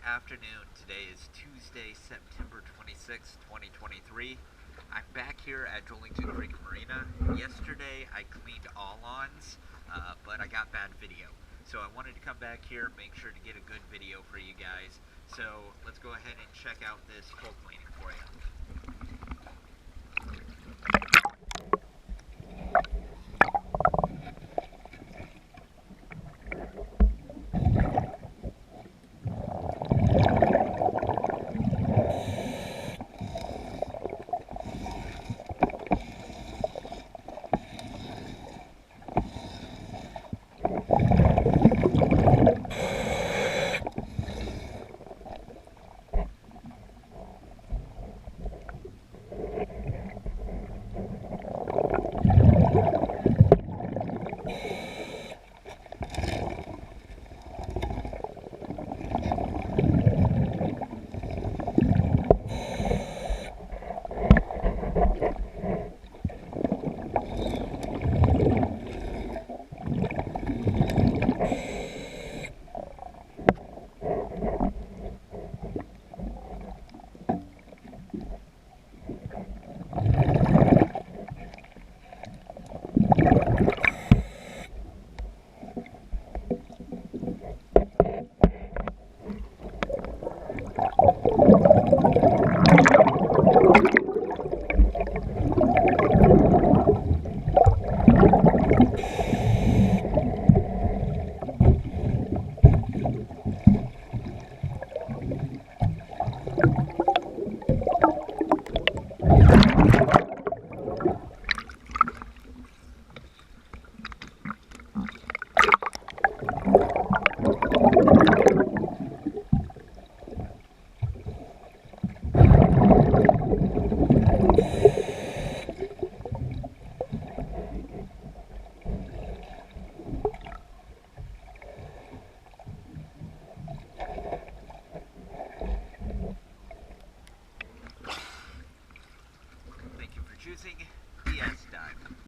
afternoon. Today is Tuesday, September 26, 2023. I'm back here at Jollington Creek Marina. Yesterday I cleaned Allons, but I got bad video. So I wanted to come back here, make sure to get a good video for you guys. So let's go ahead and check out this hull cleaning for you.